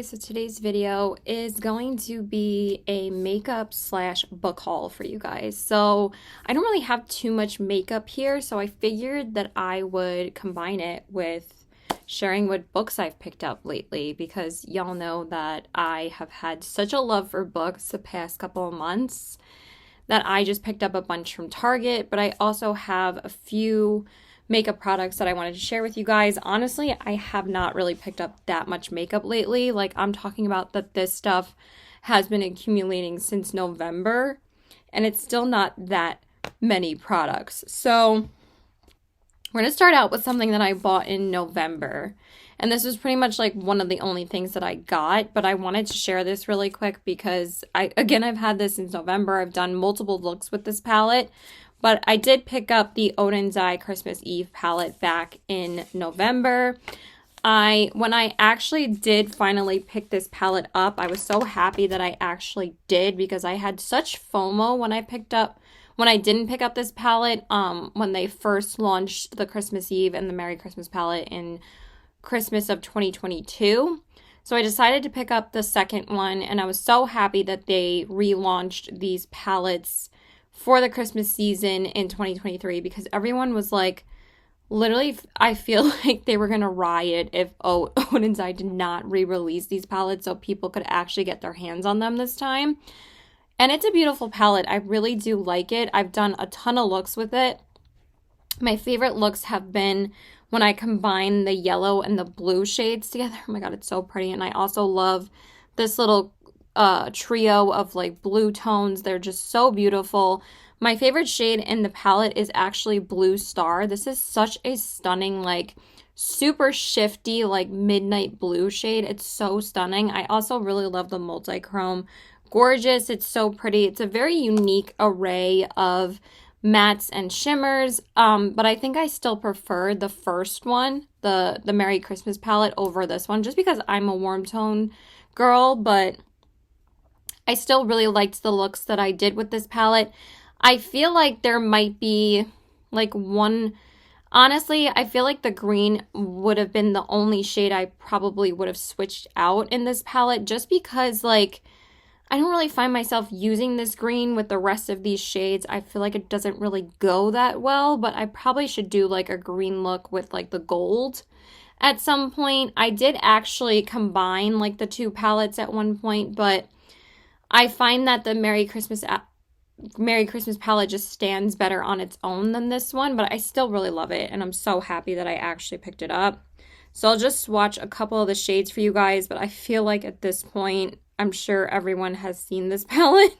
guys, so today's video is going to be a makeup slash book haul for you guys. So I don't really have too much makeup here, so I figured that I would combine it with sharing what books I've picked up lately, because y'all know that I have had such a love for books the past couple of months that I just picked up a bunch from Target, but I also have a few makeup products that I wanted to share with you guys. Honestly, I have not really picked up that much makeup lately. Like, I'm talking about that this stuff has been accumulating since November, and it's still not that many products. So we're going to start out with something that I bought in November. And this was pretty much like one of the only things that I got, but I wanted to share this really quick because I've had this since November. I've done multiple looks with this palette, but I did pick up the Odin's Eye Christmas Eve palette back in November. When I actually did finally pick this palette up, I was so happy that I actually did, because I had such FOMO when I didn't pick up this palette, when they first launched the Christmas Eve and the Merry Christmas palette in Christmas of 2022. So I decided to pick up the second one, and I was so happy that they relaunched these palettes for the Christmas season in 2023, because everyone was like, literally, I feel like they were going to riot if Odin's Eye did not re-release these palettes so people could actually get their hands on them this time. And it's a beautiful palette. I really do like it. I've done a ton of looks with it. My favorite looks have been when I combine the yellow and the blue shades together. Oh my god, it's so pretty. And I also love this little trio of like blue tones. They're just so beautiful. My favorite shade in the palette is actually Blue Star. This is such a stunning, like, super shifty, like, midnight blue shade. It's so stunning. I also really love the multi-chrome. Gorgeous. It's so pretty. It's a very unique array of mattes and shimmers, but I think I still prefer the first one, the Merry Christmas palette, over this one, just because I'm a warm tone girl, but I still really liked the looks that I did with this palette. I feel like there might be like honestly, I feel like the green would have been the only shade I probably would have switched out in this palette, just because, like, I don't really find myself using this green with the rest of these shades. I feel like it doesn't really go that well, but I probably should do like a green look with like the gold at some point. I did actually combine like the two palettes at one point, but I find that the Merry Christmas palette just stands better on its own than this one, but I still really love it, and I'm so happy that I actually picked it up. So I'll just swatch a couple of the shades for you guys, but I feel like at this point, I'm sure everyone has seen this palette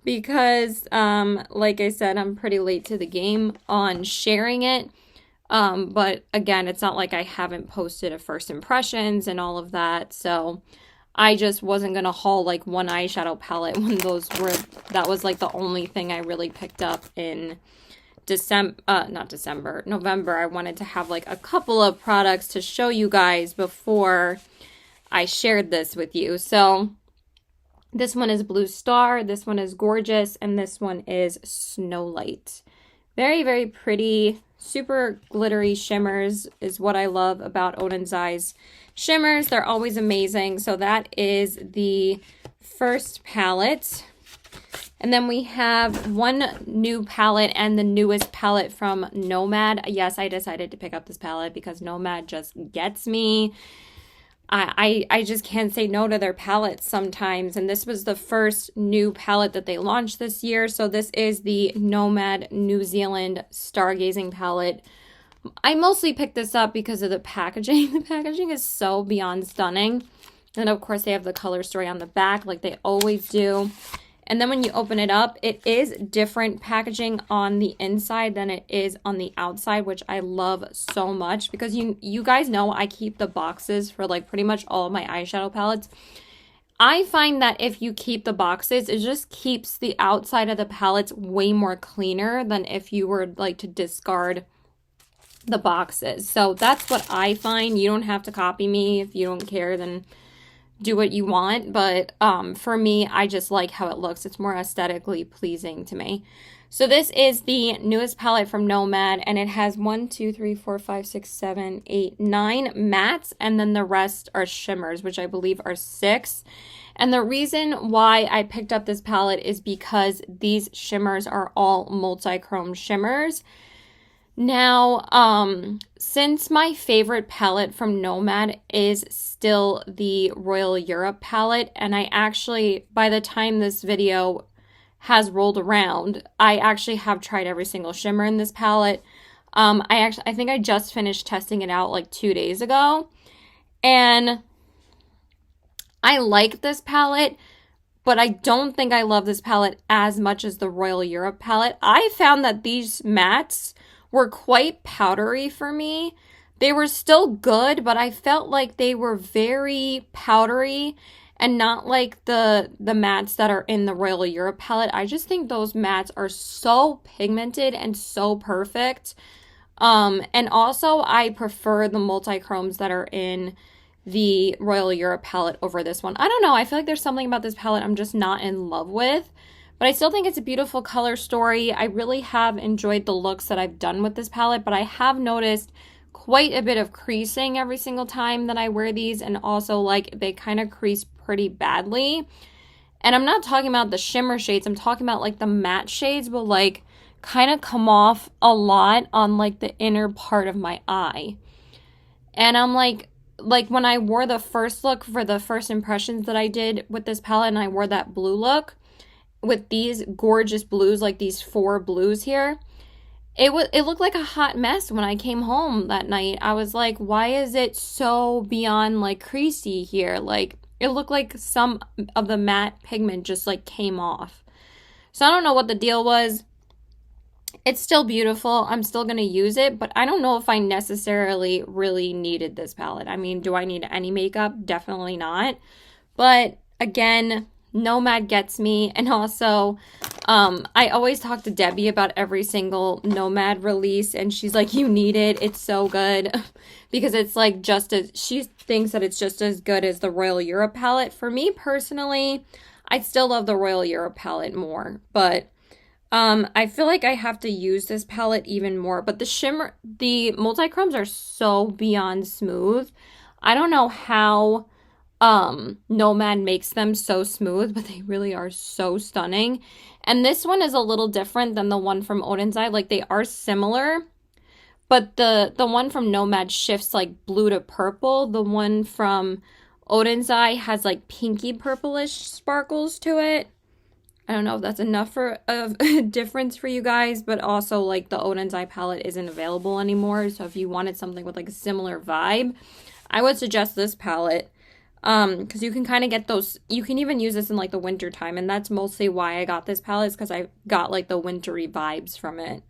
because, like I said, I'm pretty late to the game on sharing it. But again, it's not like I haven't posted a first impressions and all of that. So I just wasn't going to haul like one eyeshadow palette when that was like the only thing I really picked up in November. I wanted to have like a couple of products to show you guys before I shared this with you. So this one is Blue Star, this one is Gorgeous, and this one is Snow Light. Very, very pretty, super glittery shimmers is what I love about Odin's Eye's shimmers. They're always amazing. So that is the first palette. And then we have one new palette, and the newest palette from Nomad. Yes, I decided to pick up this palette because Nomad just gets me. I just can't say no to their palettes sometimes, and this was the first new palette that they launched this year. So this is the Nomad New Zealand Stargazing palette. I mostly picked this up because of the packaging. The packaging is so beyond stunning. And of course they have the color story on the back like they always do. And then when you open it up, it is different packaging on the inside than it is on the outside, which I love so much, because you guys know I keep the boxes for like pretty much all of my eyeshadow palettes. I find that if you keep the boxes, it just keeps the outside of the palettes way more cleaner than if you were like to discard the boxes. So that's what I find. You don't have to copy me. If you don't care, then do what you want, but for me, I just like how it looks. It's more aesthetically pleasing to me. So this is the newest palette from Nomad, and it has 1, 2, 3, 4, 5, 6, 7, 8, 9 mattes, and then the rest are shimmers, which I believe are 6. And the reason why I picked up this palette is because these shimmers are all multi-chrome shimmers. Now, since my favorite palette from Nomad is still the Royal Europe palette, and I actually, by the time this video has rolled around, I actually have tried every single shimmer in this palette. I think I just finished testing it out like 2 days ago, and I like this palette, but I don't think I love this palette as much as the Royal Europe palette. I found that these mattes were quite powdery for me. They were still good, but I felt like they were very powdery and not like the mattes that are in the Royal Europe palette. I just think those mattes are so pigmented and so perfect. And also I prefer the multi-chromes that are in the Royal Europe palette over this one. I don't know. I feel like there's something about this palette I'm just not in love with. But I still think it's a beautiful color story. I really have enjoyed the looks that I've done with this palette, but I have noticed quite a bit of creasing every single time that I wear these, and also like they kind of crease pretty badly. And I'm not talking about the shimmer shades, I'm talking about like the matte shades will like kind of come off a lot on like the inner part of my eye. And I'm like when I wore the first look for the first impressions that I did with this palette, and I wore that blue look with these gorgeous blues, like these 4 blues here, it looked like a hot mess when I came home that night. I was like, why is it so beyond like creasy here? Like it looked like some of the matte pigment just like came off. So I don't know what the deal was. It's still beautiful. I'm still going to use it, but I don't know if I necessarily really needed this palette. I mean, do I need any makeup? Definitely not. But again, Nomad gets me. And also, I always talk to Debbie about every single Nomad release, and she's like, you need it. It's so good. Because it's like she thinks that it's just as good as the Royal Europe palette. For me personally, I still love the Royal Europe palette more, but I feel like I have to use this palette even more. But the multi-chromes are so beyond smooth. I don't know how Nomad makes them so smooth, but they really are so stunning. And this one is a little different than the one from Odensai. Like they are similar, but the one from Nomad shifts like blue to purple. The one from Odensai has like pinky purplish sparkles to it. I don't know if that's enough of a difference for you guys, but also like the Odensai palette isn't available anymore. So if you wanted something with like a similar vibe, I would suggest this palette. Because you can kind of get those, you can even use this in like the winter time, and that's mostly why I got this palette, is because I got like the wintry vibes from it.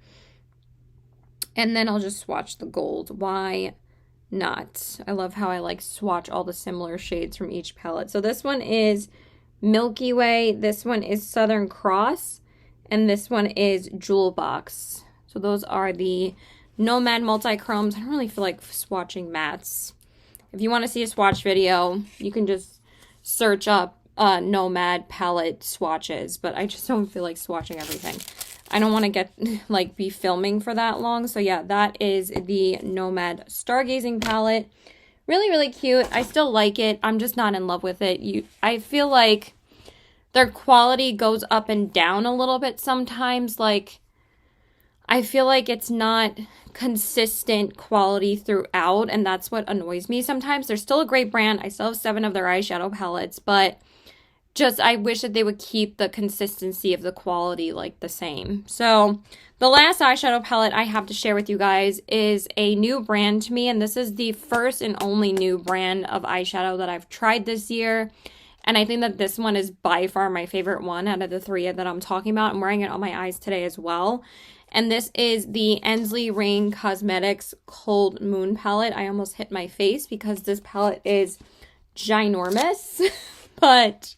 And then I'll just swatch the gold. Why not? I love how I like swatch all the similar shades from each palette. So this one is Milky Way, this one is Southern Cross, and this one is Jewel Box. So those are the Nomad multi-chromes. I don't really feel like swatching mattes. If you want to see a swatch video, you can just search up Nomad palette swatches, but I just don't feel like swatching everything. I don't want to be filming for that long. So yeah, that is the Nomad Stargazing palette. Really, really cute. I still like it. I'm just not in love with it. I feel like their quality goes up and down a little bit sometimes. Like, I feel like it's not consistent quality throughout, and that's what annoys me sometimes. They're still a great brand. I still have 7 of their eyeshadow palettes, but just I wish that they would keep the consistency of the quality like the same. So the last eyeshadow palette I have to share with you guys is a new brand to me, and this is the first and only new brand of eyeshadow that I've tried this year. And I think that this one is by far my favorite one out of the 3 that I'm talking about. I'm wearing it on my eyes today as well. And this is the Ensley Rain Cosmetics Cold Moon palette. I almost hit my face because this palette is ginormous, but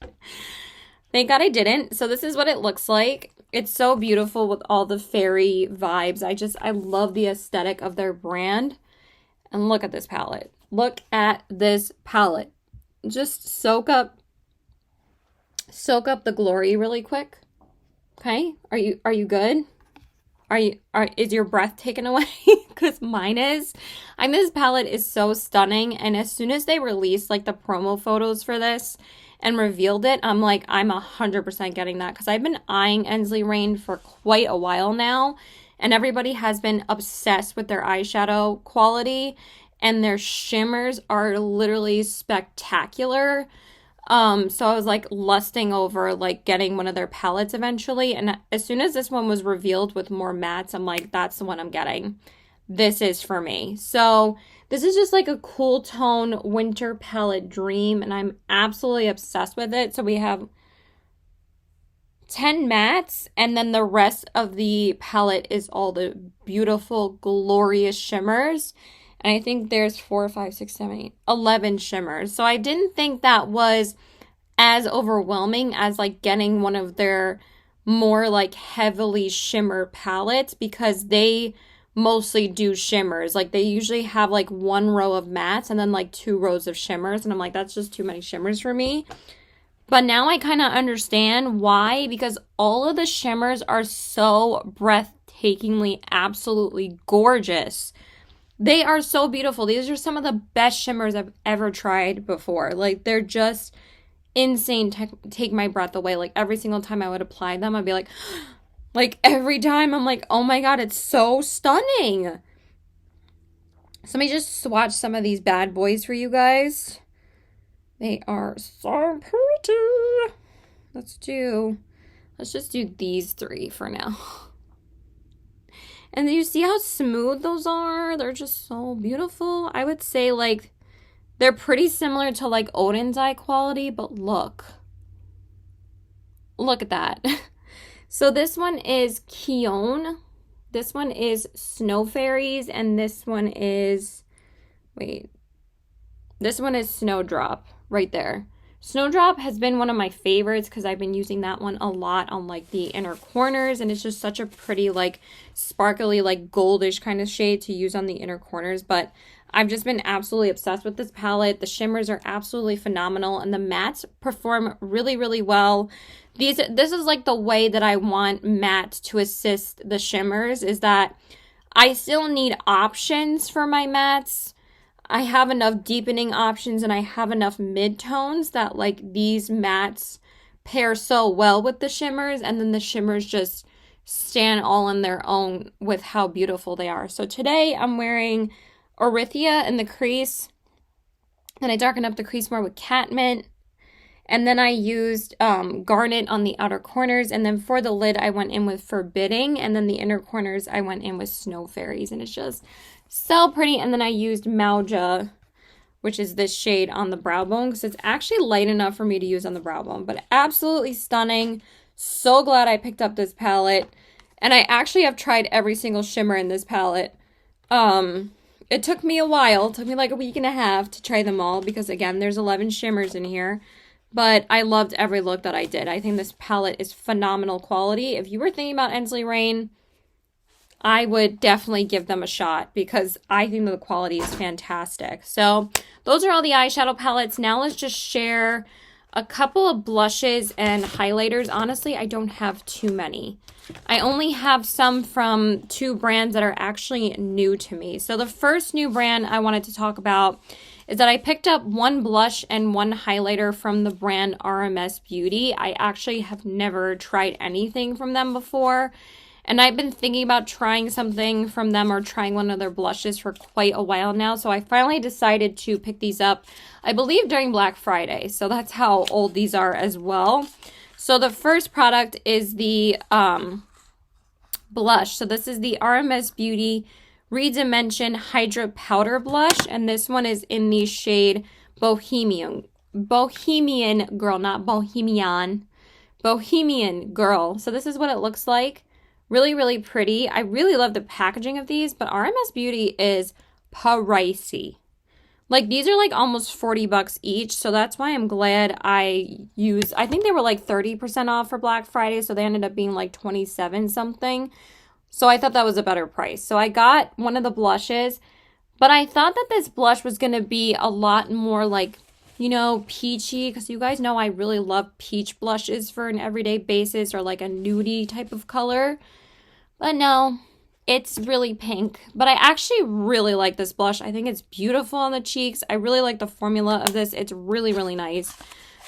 thank God I didn't. So this is what it looks like. It's so beautiful with all the fairy vibes. I love the aesthetic of their brand. And look at this palette. Look at this palette. Just soak up the glory really quick. Okay? Are you good? Is your breath taken away? Because mine is. I mean, this palette is so stunning, and as soon as they released like the promo photos for this and revealed it, I'm like, I'm 100% getting that because I've been eyeing Ensley Rain for quite a while now, and everybody has been obsessed with their eyeshadow quality, and their shimmers are literally spectacular. So I was like lusting over like getting one of their palettes eventually. And as soon as this one was revealed with more mattes, I'm like, that's the one I'm getting. This is for me. So this is just like a cool tone winter palette dream, and I'm absolutely obsessed with it. So we have 10 mattes, and then the rest of the palette is all the beautiful, glorious shimmers. And I think there's 4, 5, 6, 7, 8, 11 shimmers. So I didn't think that was as overwhelming as like getting one of their more like heavily shimmer palettes, because they mostly do shimmers. Like they usually have like one row of mattes and then like 2 rows of shimmers. And I'm like, that's just too many shimmers for me. But now I kind of understand why, because all of the shimmers are so breathtakingly, absolutely gorgeous. They are so beautiful. These are some of the best shimmers I've ever tried before. Like, they're just insane, take my breath away. Like, every single time I would apply them, I'd be like every time I'm like, oh my God, it's so stunning. So let me just swatch some of these bad boys for you guys. They are so pretty. Let's just do these 3 for now. And you see how smooth those are? They're just so beautiful. I would say like they're pretty similar to like Odin's eye quality, but look at that. So this one is Kion. This one is Snow Fairies, and this one is Snowdrop right there. Snowdrop has been one of my favorites because I've been using that one a lot on like the inner corners, and it's just such a pretty like sparkly like goldish kind of shade to use on the inner corners. But I've just been absolutely obsessed with this palette. The shimmers are absolutely phenomenal, and the mattes perform really, really well. This is like the way that I want matte to assist the shimmers, is that I still need options for my mattes. I have enough deepening options and I have enough mid-tones that like these mattes pair so well with the shimmers, and then the shimmers just stand all on their own with how beautiful they are. So today I'm wearing Orithia in the crease, and I darkened up the crease more with Catmint, and then I used Garnet on the outer corners, and then for the lid I went in with Forbidding, and then the inner corners I went in with Snow Fairies, and it's just so pretty. And then I used Mauja, which is this shade, on the brow bone because it's actually light enough for me to use on the brow bone. But absolutely stunning. So glad I picked up this palette. And I actually have tried every single shimmer in this palette. It took me a while. It took me like a week and a half to try them all because, again, there's 11 shimmers in here. But I loved every look that I did. I think this palette is phenomenal quality. If you were thinking about Ensley Rain, I would definitely give them a shot because I think the quality is fantastic. So those are all the eyeshadow palettes. Now let's just share a couple of blushes and highlighters. Honestly, I don't have too many. I only have some from 2 brands that are actually new to me. So the first new brand I wanted to talk about is that I picked up 1 blush and 1 highlighter from the brand RMS Beauty. I actually have never tried anything from them before. And I've been thinking about trying something from them or trying one of their blushes for quite a while now. So I finally decided to pick these up, I believe, during Black Friday. So that's how old these are as well. So the first product is the blush. So this is the RMS Beauty Redimension Hydra Powder Blush. And this one is in the shade Bohemian Girl, not Bohemian. Bohemian Girl. So this is what it looks like. Really, really pretty. I really love the packaging of these, but RMS Beauty is pricey. Like, these are like almost 40 bucks each, so that's why I'm glad I think they were like 30% off for Black Friday, so they ended up being like 27 something. So I thought that was a better price. So I got one of the blushes, but I thought that this blush was going to be a lot more like you know, peachy, because you guys know I really love peach blushes for an everyday basis or like a nudie type of color. But no, it's really pink. But I actually really like this blush. I think it's beautiful on the cheeks. I really like the formula of this. It's really, really nice.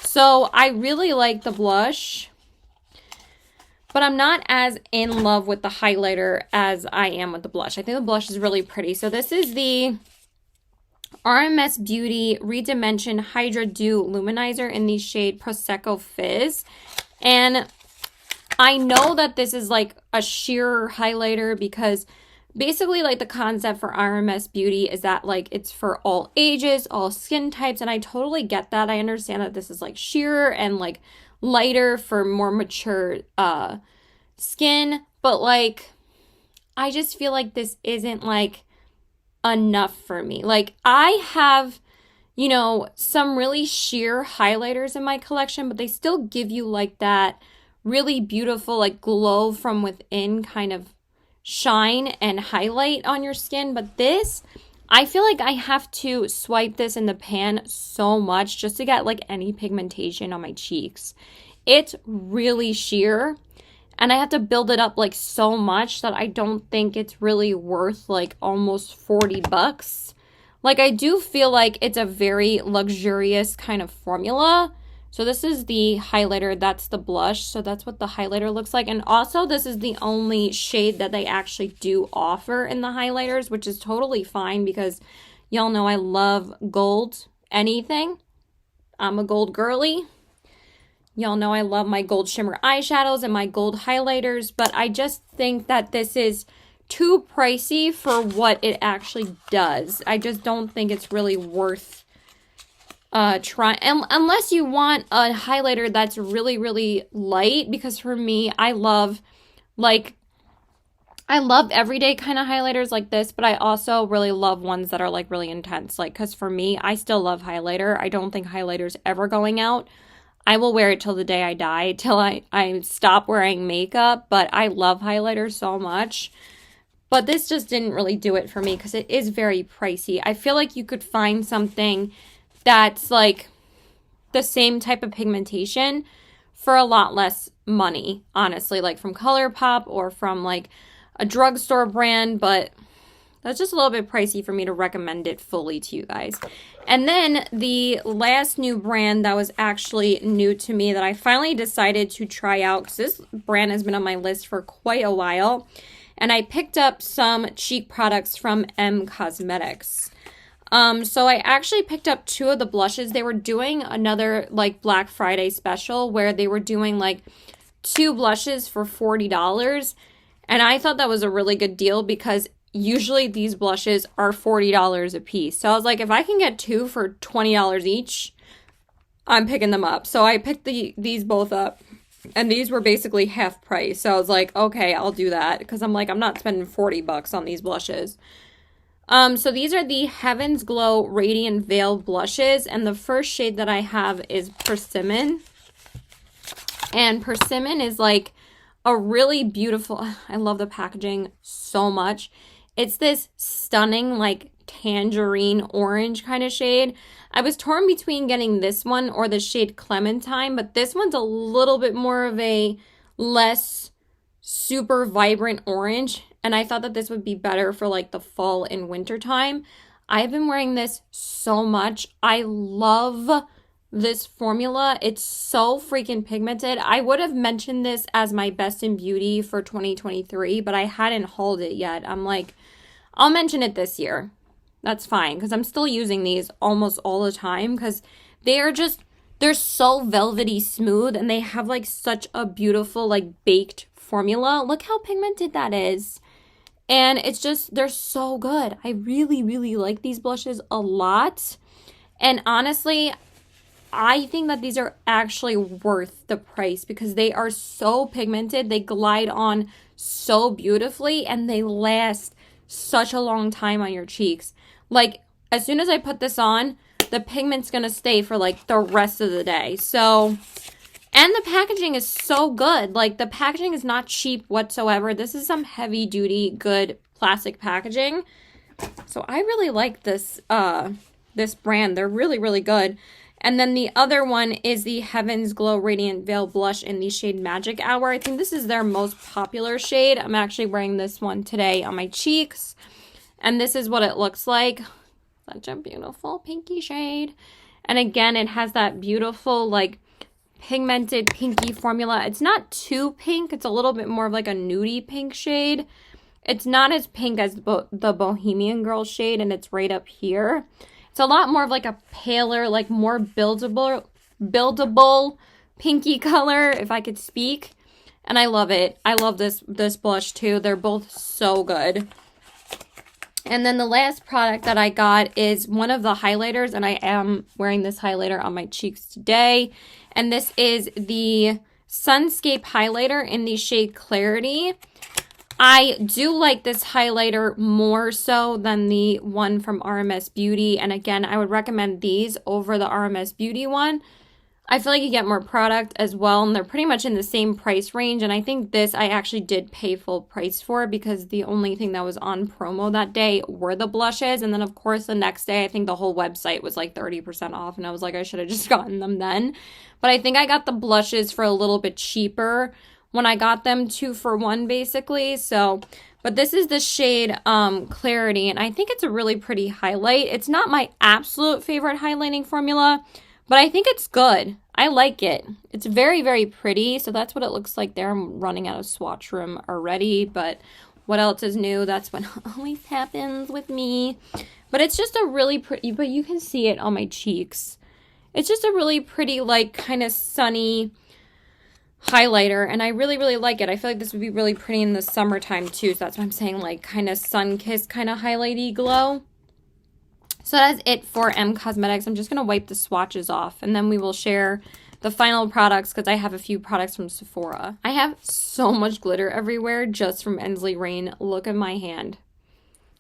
So I really like the blush, but I'm not as in love with the highlighter as I am with the blush. I think the blush is really pretty. So this is the RMS Beauty Redimension Hydra Dew Luminizer in the shade Prosecco Fizz. And I know that this is like a sheer highlighter because basically like the concept for RMS Beauty is that like it's for all ages, all skin types, and I totally get that. I understand that this is like sheer and like lighter for more mature skin, but like I just feel like this isn't like enough for me. Like I have, you know, some really sheer highlighters in my collection, but they still give you like that really beautiful like glow from within kind of shine and highlight on your skin. But this, I feel like I have to swipe this in the pan so much just to get like any pigmentation on my cheeks. It's really sheer and I have to build it up like so much that I don't think it's really worth like almost 40 bucks. Like I do feel like it's a very luxurious kind of formula. So this is the highlighter, that's the blush. So that's what the highlighter looks like. And also this is the only shade that they actually do offer in the highlighters, which is totally fine because y'all know I love gold anything. I'm a gold girly. Y'all know I love my gold shimmer eyeshadows and my gold highlighters, but I just think that this is too pricey for what it actually does. I just don't think it's really worth try unless you want a highlighter that's really, really light, because for me, I love everyday kind of highlighters like this, but I also really love ones that are like really intense. Like, because for me, I still love highlighter. I don't think highlighter's ever going out. I will wear it till the day I die, till I stop wearing makeup, but I love highlighter so much. But this just didn't really do it for me because it is very pricey. I feel like you could find something that's like the same type of pigmentation for a lot less money, honestly, like from ColourPop or from like a drugstore brand, but that's just a little bit pricey for me to recommend it fully to you guys. And then the last new brand that was actually new to me that I finally decided to try out, because this brand has been on my list for quite a while, and I picked up some cheek products from M Cosmetics. So I actually picked up 2 of the blushes. They were doing another like Black Friday special where they were doing like 2 blushes for $40. And I thought that was a really good deal because usually these blushes are $40 a piece. So I was like, if I can get 2 for $20 each, I'm picking them up. So I picked these both up. And these were basically half price. So I was like, okay, I'll do that. Because I'm like, I'm not spending 40 bucks on these blushes. So these are the Heaven's Glow Radiant Veil blushes, and the first shade that I have is Persimmon. And Persimmon is like a really beautiful, I love the packaging so much. It's this stunning like tangerine orange kind of shade. I was torn between getting this one or the shade Clementine, but this one's a little bit more of a less super vibrant orange. And I thought that this would be better for like the fall and winter time. I've been wearing this so much. I love this formula. It's so freaking pigmented. I would have mentioned this as my best in beauty for 2023, but I hadn't hauled it yet. I'm like, I'll mention it this year. That's fine, because I'm still using these almost all the time because they're so velvety smooth and they have like such a beautiful like baked formula. Look how pigmented that is. And it's just, they're so good. I really, really like these blushes a lot. And honestly, I think that these are actually worth the price because they are so pigmented. They glide on so beautifully and they last such a long time on your cheeks. Like, as soon as I put this on, the pigment's going to stay for like the rest of the day. So, and the packaging is so good. Like, the packaging is not cheap whatsoever. This is some heavy duty, good plastic packaging. So I really like this, this brand. They're really, really good. And then the other one is the Heaven's Glow Radiant Veil Blush in the shade Magic Hour. I think this is their most popular shade. I'm actually wearing this one today on my cheeks. And this is what it looks like. Such a beautiful pinky shade. And again, it has that beautiful, like, pigmented pinky formula. It's not too pink. It's a little bit more of like a nudie pink shade. It's not as pink as the Bohemian Girl shade, and it's right up here. It's a lot more of like a paler, like more buildable pinky color, if I could speak. And I love it. I love this blush too. They're both so good. And then the last product that I got is one of the highlighters, and I am wearing this highlighter on my cheeks today. And this is the Sunscape highlighter in the shade Clarity. I do like this highlighter more so than the one from RMS Beauty. And again, I would recommend these over the RMS Beauty one. I feel like you get more product as well, and they're pretty much in the same price range. And I think this I actually did pay full price for, because the only thing that was on promo that day were the blushes. And then, of course, the next day, I think the whole website was like 30% off. And I was like, I should have just gotten them then. But I think I got the blushes for a little bit cheaper when I got them 2 for 1, basically. So, but this is the shade Clarity, and I think it's a really pretty highlight. It's not my absolute favorite highlighting formula, but I think it's good. I like it. It's very, very pretty. So that's what it looks like there. I'm running out of swatch room already, but what else is new? That's what always happens with me. But it's just a really pretty, but you can see it on my cheeks. It's just a really pretty, like, kind of sunny highlighter, and I really, really like it. I feel like this would be really pretty in the summertime too. So that's what I'm saying, like, kind of sun-kissed, kind of highlighty glow. So that is it for M Cosmetics. I'm just going to wipe the swatches off, and then we will share the final products, because I have a few products from Sephora. I have so much glitter everywhere just from Ensley Rain. Look at my hand.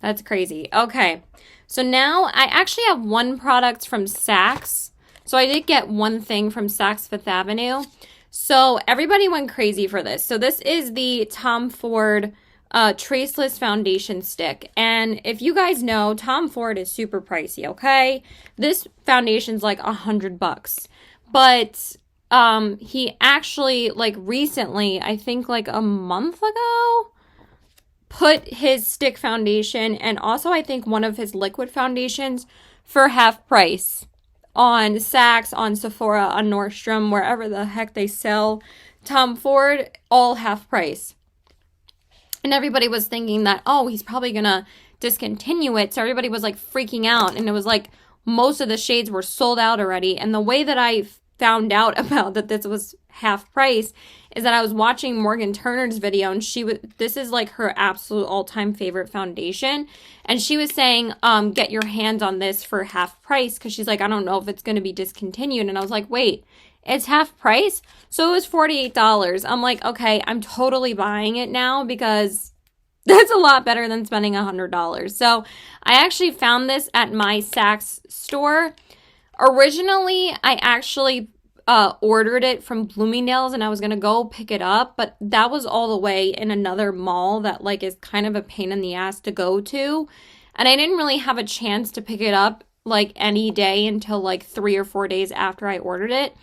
That's crazy. Okay, so now I actually have one product from Saks. So I did get one thing from Saks Fifth Avenue. So everybody went crazy for this. So this is the Tom Ford Traceless Foundation Stick. And if you guys know, Tom Ford is super pricey, okay? This foundation's like $100. But he actually, like, recently, I think like a month ago, put his stick foundation and also I think one of his liquid foundations for half price on Saks, on Sephora, on Nordstrom, wherever the heck they sell Tom Ford, all half price. And everybody was thinking that, oh, he's probably going to discontinue it. So everybody was like freaking out. And it was like most of the shades were sold out already. And the way that I found out about that this was half price is that I was watching Morgan Turner's video, and this is like her absolute all-time favorite foundation, and she was saying, get your hands on this for half price, because she's like, I don't know if it's going to be discontinued. And I was like, wait, it's half price? So it was $48. I'm like, okay, I'm totally buying it now, because that's a lot better than spending $100. So I actually found this at my Saks store. Originally, I actually ordered it from Bloomingdale's, and I was going to go pick it up, but that was all the way in another mall that, like, is kind of a pain in the ass to go to, and I didn't really have a chance to pick it up, like, any day until, like, 3 or 4 days after I ordered it.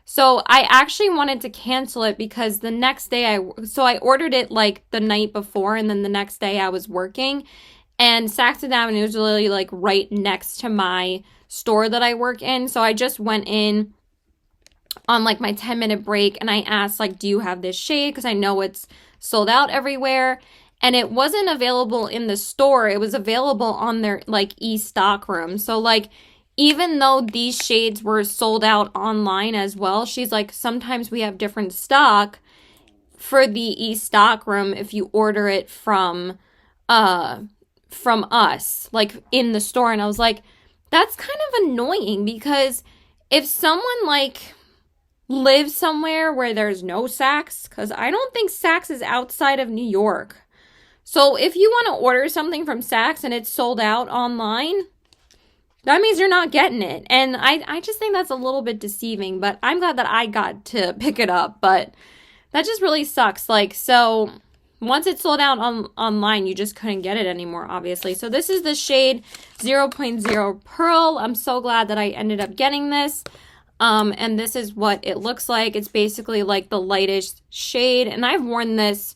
So I actually wanted to cancel it, because the next day I ordered it, like, the night before, and then the next day I was working, and Saks Fifth Avenue is really, like, right next to my store that I work in, so I just went in on like my 10-minute break, and I asked, like, do you have this shade, because I know it's sold out everywhere. And it wasn't available in the store, it was available on their like e-stock room. So like, even though these shades were sold out online as well, she's like, sometimes we have different stock for the e-stock room if you order it from us, like, in the store. And I was like, that's kind of annoying, because if someone like live somewhere where there's no Saks, because I don't think Saks is outside of New York. So if you want to order something from Saks and it's sold out online, that means you're not getting it. And I just think that's a little bit deceiving, but I'm glad that I got to pick it up. But that just really sucks. Like, so once it's sold out online, you just couldn't get it anymore, obviously. So this is the shade 0.0 Pearl. I'm so glad that I ended up getting this. And this is what it looks like. It's basically like the lightest shade. And I've worn this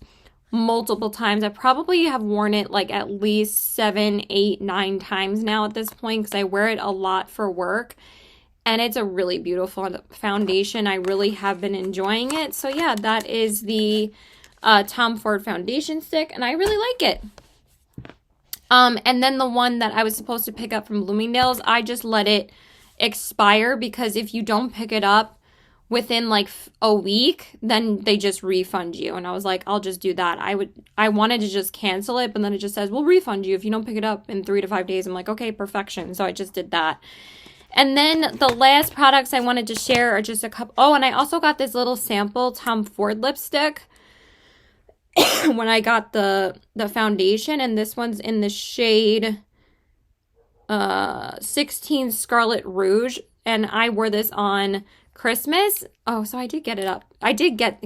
multiple times. I probably have worn it like at least 7, 8, 9 times now at this point because I wear it a lot for work. And it's a really beautiful foundation. I really have been enjoying it. So yeah, that is the Tom Ford foundation stick, and I really like it. And then the one that I was supposed to pick up from Bloomingdale's, I just let it expire because if you don't pick it up within like a week, then they just refund you. And I was like, I'll just do that. I wanted to just cancel it, but then it just says, we'll refund you if you don't pick it up in 3 to 5 days. I'm like, okay, perfection. So I just did that. And then the last products I wanted to share are just a couple. Oh, and I also got this little sample Tom Ford lipstick when I got the foundation. And this one's in the shade 16 Scarlet Rouge. And I wore this on Christmas. Oh, so I did get it up. I did get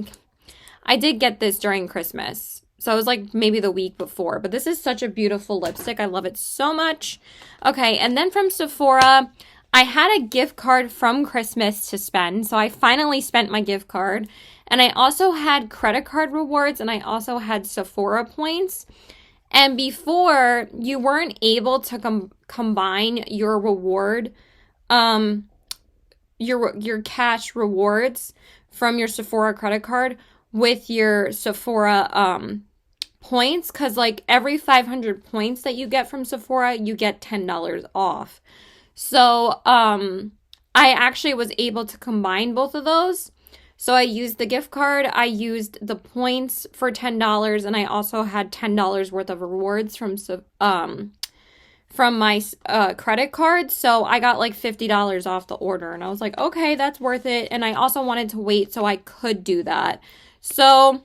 this during Christmas. So it was like maybe the week before. But this is such a beautiful lipstick. I love it so much. Okay, and then from Sephora, I had a gift card from Christmas to spend, so I finally spent my gift card. And I also had credit card rewards, and I also had Sephora points. And before, you weren't able to combine your reward, your cash rewards from your Sephora credit card with your Sephora points, because like every 500 points that you get from Sephora, you get $10 off. So, I actually was able to combine both of those. So I used the gift card, I used the points for $10, and I also had $10 worth of rewards from my credit card. So I got like $50 off the order, and I was like, okay, that's worth it. And I also wanted to wait so I could do that. So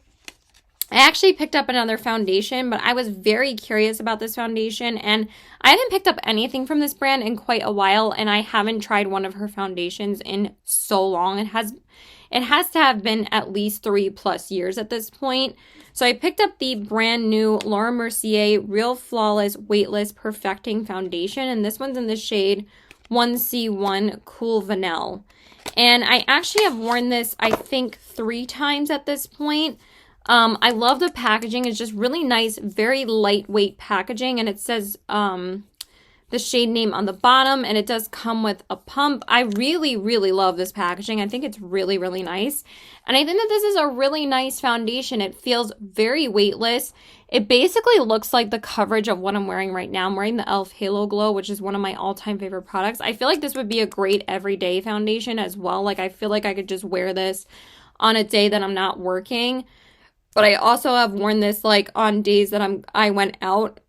I actually picked up another foundation, but I was very curious about this foundation, and I haven't picked up anything from this brand in quite a while, and I haven't tried one of her foundations in so long. It has to have been at least 3+ years at this point. So I picked up the brand new Laura Mercier Real Flawless Weightless Perfecting Foundation, and this one's in the shade 1C1 Cool Vanille. And I actually have worn this, I think, 3 times at this point. I love the packaging. It's just really nice, very lightweight packaging, and it says the shade name on the bottom, and it does come with a pump. I really, really love this packaging. I think it's really, really nice, and I think that this is a really nice foundation. It feels very weightless. It basically looks like the coverage of what I'm wearing right now. I'm wearing the e.l.f. Halo Glow, which is one of my all-time favorite products. I feel like this would be a great everyday foundation as well. Like, I feel like I could just wear this on a day that I'm not working. But I also have worn this like on days that I went out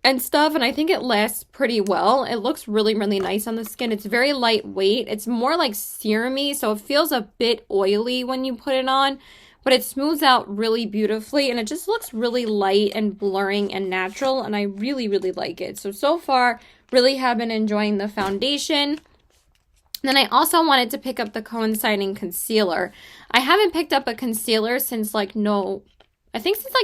and stuff, and I think it lasts pretty well. It looks really, really nice on the skin. It's very lightweight. It's more like serum-y, so it feels a bit oily when you put it on, but it smooths out really beautifully, and it just looks really light and blurring and natural, and I really, really like it. So far, really have been enjoying the foundation. Then I also wanted to pick up the coinciding concealer. I haven't picked up a concealer since since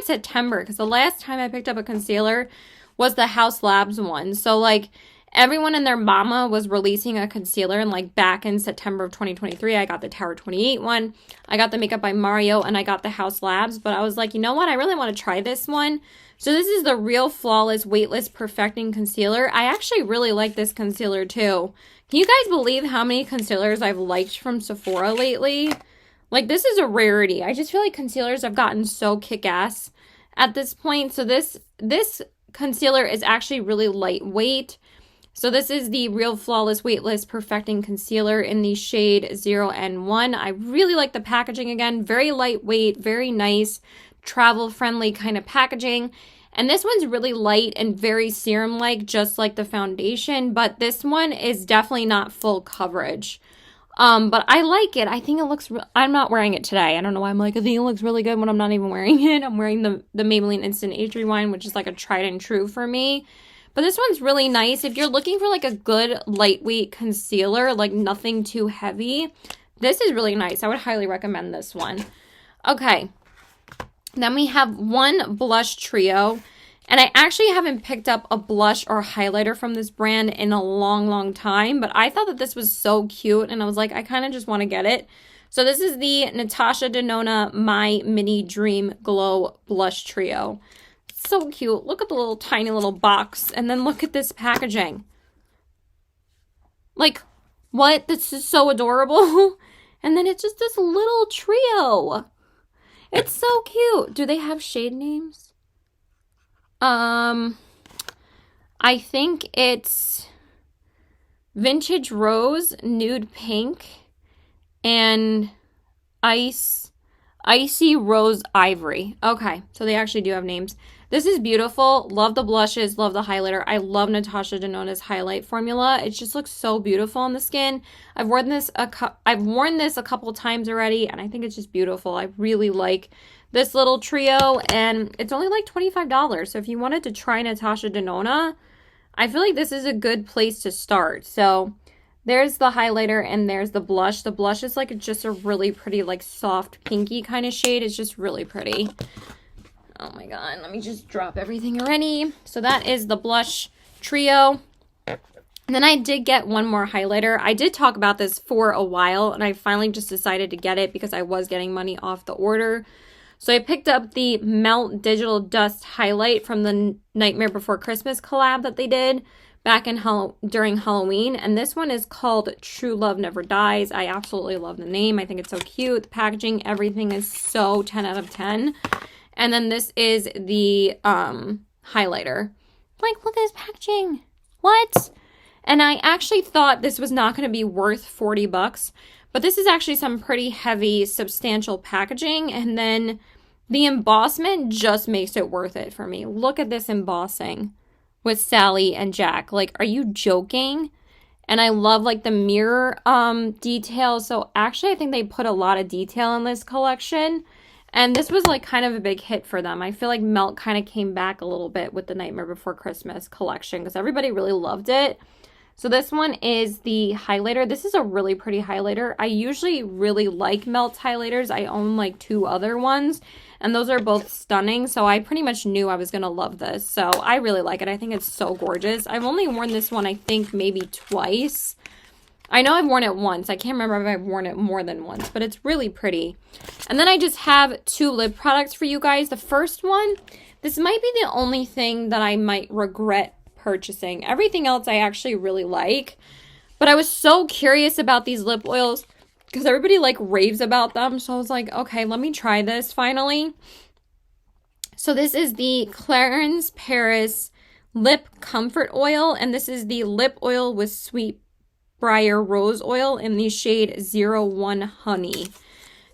September, because the last time I picked up a concealer was the Haus Labs one. So like everyone and their mama was releasing a concealer, and like back in September of 2023, I got the Tower 28 one. I got the Makeup by Mario, and I got the Haus Labs, but I was like, you know what? I really want to try this one. So this is the Real Flawless Weightless Perfecting Concealer. I actually really like this concealer too. Can you guys believe how many concealers I've liked from Sephora lately? Like, this is a rarity. I just feel like concealers have gotten so kick-ass at this point. So this concealer is actually really lightweight. So this is the Real Flawless Weightless Perfecting Concealer in the shade 0N1. I really like the packaging again. Very lightweight, very nice, travel-friendly kind of packaging. And this one's really light and very serum-like, just like the foundation. But this one is definitely not full coverage. But I like it. I think it looks, I'm not wearing it today. I don't know why I'm like, I think it looks really good when I'm not even wearing it. I'm wearing the Maybelline Instant Age Rewind, which is like a tried and true for me. But this one's really nice. If you're looking for like a good lightweight concealer, like nothing too heavy, this is really nice. I would highly recommend this one. Okay. Then we have one blush trio. And I actually haven't picked up a blush or highlighter from this brand in a long, long time. But I thought that this was so cute. And I was like, I kind of just want to get it. So this is the Natasha Denona My Mini Dream Glow Blush Trio. So cute. Look at the little tiny little box. And then look at this packaging. Like, what? This is so adorable. And then it's just this little trio. It's so cute. Do they have shade names? I think it's Vintage Rose, Nude Pink, and Icy Rose Ivory. Okay, so they actually do have names. This is beautiful. Love the blushes, love the highlighter. I love Natasha Denona's highlight formula. It just looks so beautiful on the skin. I've worn this a couple times already, and I think it's just beautiful. I really like this little trio, and it's only like $25. So if you wanted to try Natasha Denona, I feel like this is a good place to start. So there's the highlighter and there's the blush. The blush is like just a really pretty, like soft pinky kind of shade. It's just really pretty. Oh my god, let me just drop everything already. So that is the blush trio. And then I did get one more highlighter. I did talk about this for a while, and I finally just decided to get it because I was getting money off the order. So I picked up the Melt Digital Dust Highlight from the Nightmare Before Christmas collab that they did back in during Halloween. And this one is called True Love Never Dies. I absolutely love the name. I think it's so cute. The packaging, everything is so 10 out of 10. And then this is the highlighter. Like, look at this packaging. What? And I actually thought this was not going to be worth 40 bucks. But this is actually some pretty heavy, substantial packaging. And then the embossment just makes it worth it for me. Look at this embossing with Sally and Jack. Like, are you joking? And I love, like, the mirror detail. So actually, I think they put a lot of detail in this collection. And this was, like, kind of a big hit for them. I feel like Melt kind of came back a little bit with the Nightmare Before Christmas collection because everybody really loved it. So this one is the highlighter. This is a really pretty highlighter. I usually really like Melt's highlighters. I own, like, 2 other ones. And those are both stunning. So I pretty much knew I was going to love this. So I really like it. I think it's so gorgeous. I've only worn this one, I think, maybe twice. I know I've worn it once. I can't remember if I've worn it more than once, but it's really pretty. And then I just have 2 lip products for you guys. The first one, this might be the only thing that I might regret purchasing. Everything else I actually really like. But I was so curious about these lip oils because everybody like raves about them. So I was like, okay, let me try this finally. So this is the Clarins Paris Lip Comfort Oil. And this is the lip oil with sweet Briar Rose Oil in the shade 01 Honey.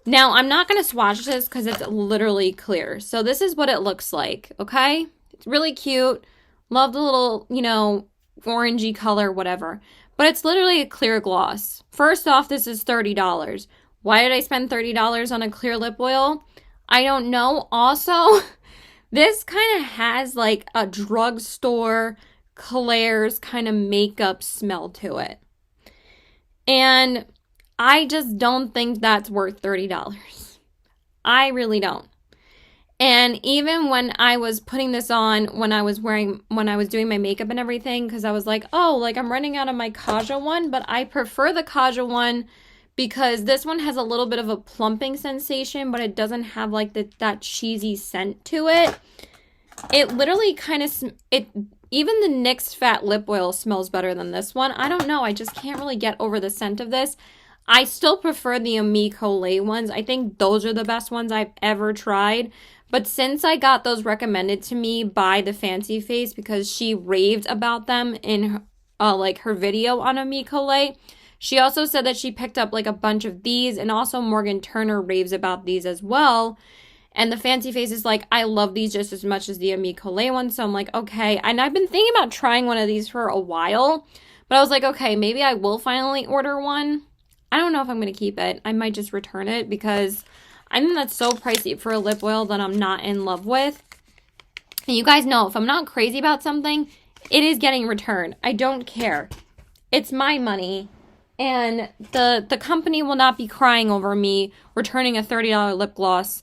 Now, I'm not going to swatch this because it's literally clear. So this is what it looks like, okay? It's really cute. Love the little, you know, orangey color, whatever. But it's literally a clear gloss. First off, this is $30. Why did I spend $30 on a clear lip oil? I don't know. Also, this kind of has like a drugstore Claire's kind of makeup smell to it. And I just don't think that's worth $30. I really don't. And even when I was putting this on, when I was doing my makeup and everything, because I was like, oh, like I'm running out of my Kaja one, but I prefer the Kaja one because this one has a little bit of a plumping sensation, but it doesn't have like that cheesy scent to it. It literally kind of, even the NYX Fat Lip Oil smells better than this one. I don't know. I just can't really get over the scent of this. I still prefer the Ami Colé ones. I think those are the best ones I've ever tried. But since I got those recommended to me by the Fancy Face because she raved about them in like her video on Ami Colé, she also said that she picked up like a bunch of these, and also Morgan Turner raves about these as well. And the Fancy Face is like, I love these just as much as the Ami Colé ones. So I'm like, okay. And I've been thinking about trying one of these for a while. But I was like, okay, maybe I will finally order one. I don't know if I'm going to keep it. I might just return it because I think that's so pricey for a lip oil that I'm not in love with. And you guys know, if I'm not crazy about something, it is getting returned. I don't care. It's my money. And the company will not be crying over me returning a $30 lip gloss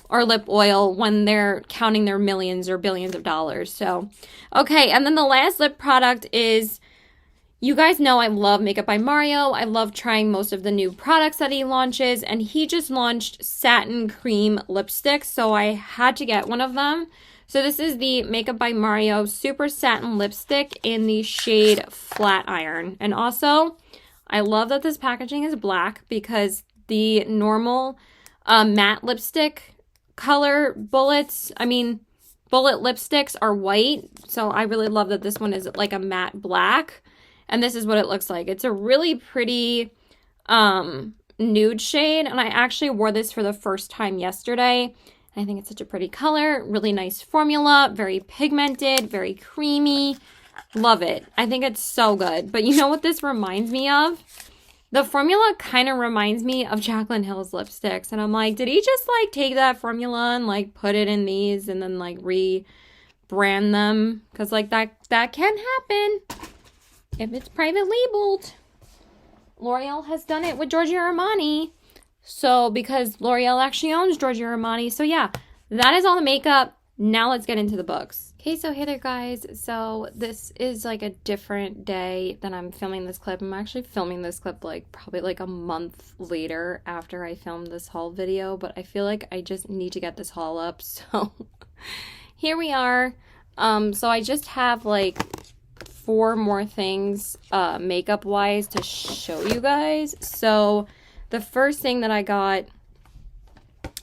or lip oil when they're counting their millions or billions of dollars. So, okay. And then the last lip product is, you guys know I love Makeup by Mario. I love trying most of the new products that he launches. And he just launched satin cream lipsticks. So I had to get one of them. So this is the Makeup by Mario Super Satin Lipstick in the shade Flat Iron. And also, I love that this packaging is black because the normal matte lipstick color bullet lipsticks are white. So I really love that this one is like a matte black. And this is what it looks like. It's a really pretty nude shade. And I actually wore this for the first time yesterday. I think it's such a pretty color, really nice formula, very pigmented, very creamy. Love it. I think it's so good. But you know what this reminds me of? The formula kind of reminds me of Jaclyn Hill's lipsticks. And I'm like, did he just like take that formula and like put it in these and then like rebrand them? Because like that can happen if it's private labeled. L'Oreal has done it with Giorgio Armani. So, because L'Oreal actually owns Giorgio Armani. So, yeah, that is all the makeup. Now let's get into the books. Okay, so hey there, guys. So, this is like a different day than I'm filming this clip. I'm actually filming this clip like probably like a month later after I filmed this haul video. But I feel like I just need to get this haul up. So, here we are. So, I just have like 4 more things makeup-wise to show you guys. So, the first thing that I got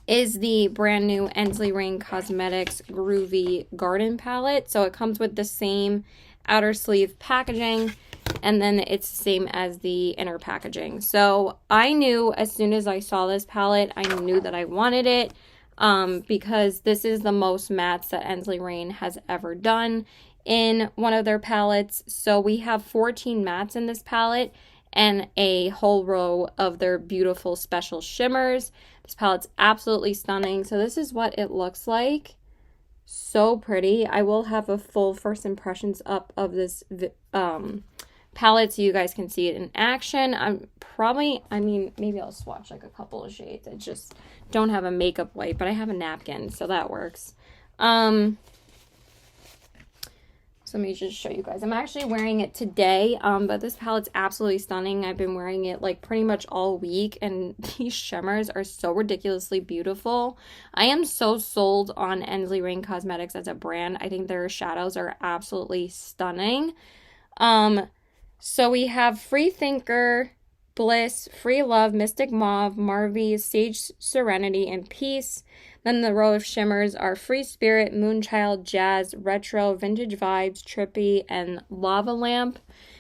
is the brand new Ensley Rain Cosmetics Groovy Garden Palette. So it comes with the same outer sleeve packaging, and then it's the same as the inner packaging. So I knew as soon as I saw this palette, I knew that I wanted it because this is the most mattes that Ensley Rain has ever done in one of their palettes. So we have 14 mattes in this palette and a whole row of their beautiful special shimmers. This palette's absolutely stunning. So this is what it looks like. So pretty. I will have a full first impressions up of this palette so you guys can see it in action. Maybe I'll swatch like a couple of shades. I just don't have a makeup wipe, but I have a napkin, so that works. So let me just show you guys. I'm actually wearing it today, but this palette's absolutely stunning. I've been wearing it like pretty much all week, and these shimmers are so ridiculously beautiful. I am so sold on Ensley Rain Cosmetics as a brand. I think their shadows are absolutely stunning. So we have Free Thinker, Bliss, Free Love, Mystic Mauve, Marvy, Sage Serenity, and Peace. Then the row of shimmers are Free Spirit, Moonchild, Jazz, Retro, Vintage Vibes, Trippy, and Lava Lamp.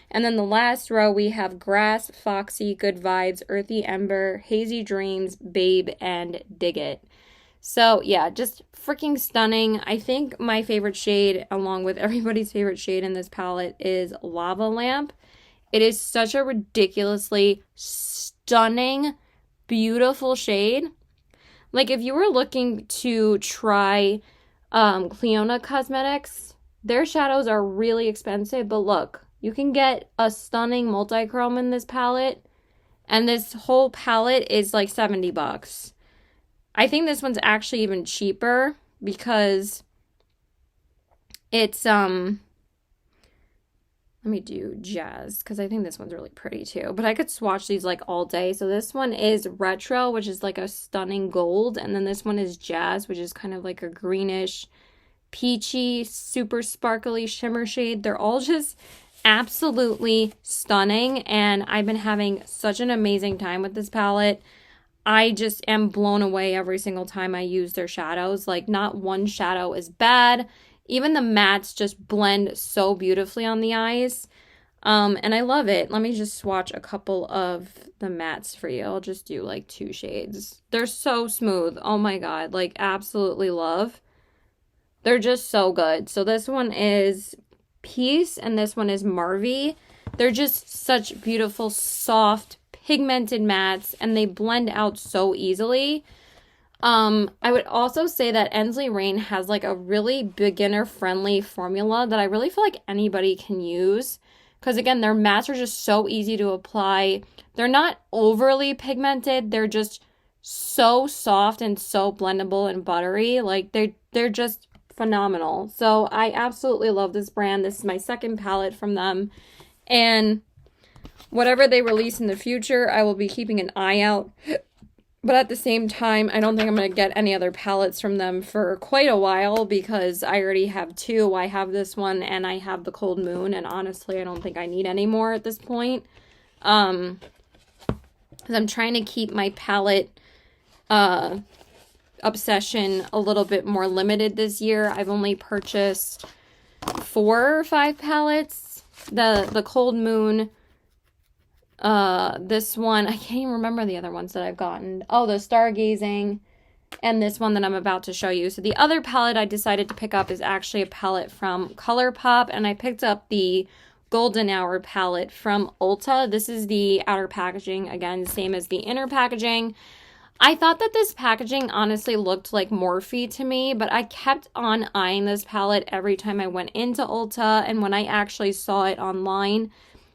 And then the last row we have Grass, Foxy, Good Vibes, Earthy Ember, Hazy Dreams, Babe, and Dig It. So yeah, just freaking stunning. I think my favorite shade, along with everybody's favorite shade in this palette, is Lava Lamp. It is such a ridiculously stunning, beautiful shade. Like, if you were looking to try Clionadh Cosmetics, their shadows are really expensive, but look, you can get a stunning multi-chrome in this palette, and this whole palette is like $70. I think this one's actually even cheaper because it's, let me do Jazz, because I think this one's really pretty too. But I could swatch these like all day. So this one is Retro, which is like a stunning gold. And then this one is Jazz, which is kind of like a greenish, peachy, super sparkly shimmer shade. They're all just absolutely stunning. And I've been having such an amazing time with this palette. I just am blown away every single time I use their shadows. Like, not one shadow is bad. Even the mattes just blend so beautifully on the eyes. And I love it. Let me just swatch a couple of the mattes for you. I'll just do like 2 shades. They're so smooth. Oh my god. Like, absolutely love. They're just so good. So this one is Peace and this one is Marvy. They're just such beautiful, soft, pigmented mattes, and they blend out so easily. I would also say that Ensley Rain has like a really beginner-friendly formula that I really feel like anybody can use. Because again, their mattes are just so easy to apply. They're not overly pigmented. They're just so soft and so blendable and buttery. Like they're just phenomenal. So I absolutely love this brand. This is my second palette from them. And whatever they release in the future, I will be keeping an eye out. But at the same time, I don't think I'm going to get any other palettes from them for quite a while because I already have two. I have this one and I have the Cold Moon. And honestly, I don't think I need any more at this point. 'Cause I'm trying to keep my palette obsession a little bit more limited this year. I've only purchased 4 or 5 palettes. The Cold Moon, this one, I can't even remember the other ones that I've gotten. Oh, the Stargazing, and this one that I'm about to show you. So the other palette I decided to pick up is actually a palette from ColourPop, and I picked up the Golden Hour palette from Ulta. This is the outer packaging, again, same as the inner packaging. I thought that this packaging honestly looked like Morphe to me, but I kept on eyeing this palette every time I went into Ulta, and when I actually saw it online,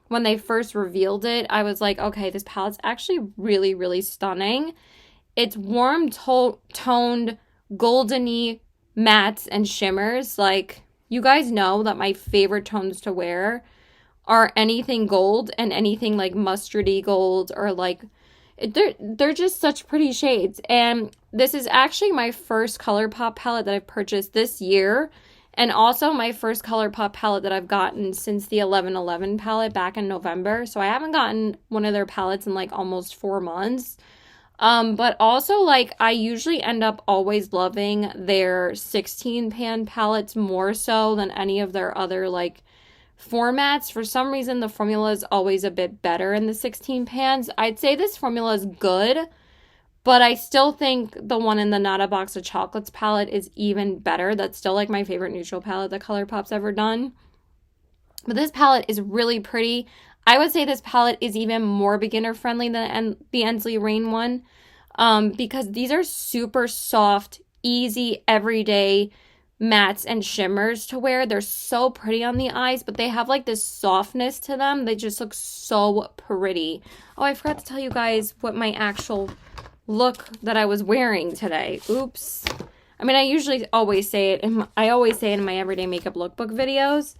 when they first revealed it, I was like, okay, this palette's actually really, really stunning. It's warm toned, goldeny mattes and shimmers. Like, you guys know that my favorite tones to wear are anything gold and anything like mustardy gold, or like they're just such pretty shades. And this is actually my first ColourPop palette that I've purchased this year, and also my first ColourPop palette that I've gotten since the 11/11 palette back in November. So I haven't gotten one of their palettes in like almost 4 months. But also, like, I usually end up always loving their 16 pan palettes more so than any of their other like formats. For some reason, the formula is always a bit better in the 16 pans. I'd say this formula is good, but I still think the one in the Not a Box of Chocolates palette is even better. That's still like my favorite neutral palette that ColourPop's ever done. But this palette is really pretty. I would say this palette is even more beginner friendly than the Ensley Rain one, because these are super soft, easy, everyday mattes and shimmers to wear. They're so pretty on the eyes, but they have like this softness to them. They just look so pretty. Oh, I forgot to tell you guys what my actual look that I was wearing today. Oops. I mean, I usually always say it, I always say it in my everyday makeup lookbook videos.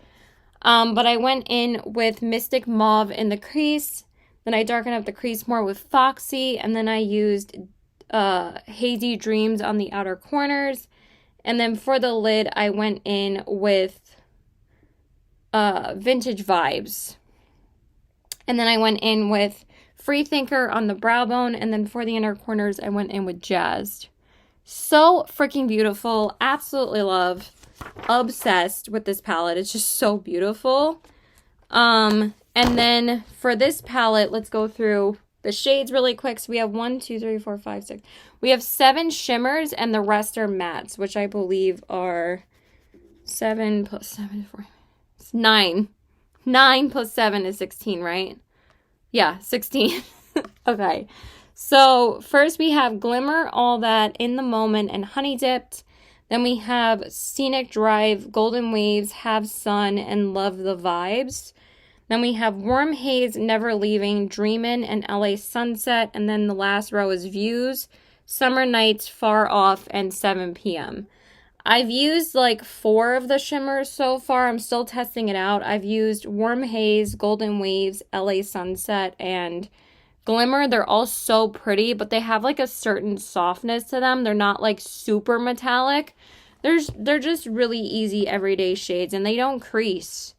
But I went in with Mystic Mauve in the crease. Then I darkened up the crease more with Foxy, and then I used Hazy Dreams on the outer corners. And then for the lid, I went in with Vintage Vibes. And then I went in with Free Thinker on the brow bone. And then for the inner corners, I went in with Jazzed. So freaking beautiful. Absolutely love. Obsessed with this palette. It's just so beautiful. And then for this palette, let's go through the shades really quick. So we have 1, 2, 3, 4, 5, 6. We have 7 shimmers, and the rest are mattes, which I believe are 7 plus 7, 4, 9. 9 plus 7 is 16, right? Yeah, 16. Okay. So first we have Glimmer, All That, In the Moment, and Honey Dipped. Then we have Scenic Drive, Golden Waves, Have Sun, and Love the Vibes. Then we have Warm Haze, Never Leaving, Dreamin', and LA Sunset. And then the last row is Views, Summer Nights, Far Off, and 7 p.m. I've used like 4 of the shimmers so far. I'm still testing it out. I've used Warm Haze, Golden Waves, LA Sunset, and Glimmer. They're all so pretty, but they have like a certain softness to them. They're not like super metallic. They're just really easy everyday shades, and they don't crease.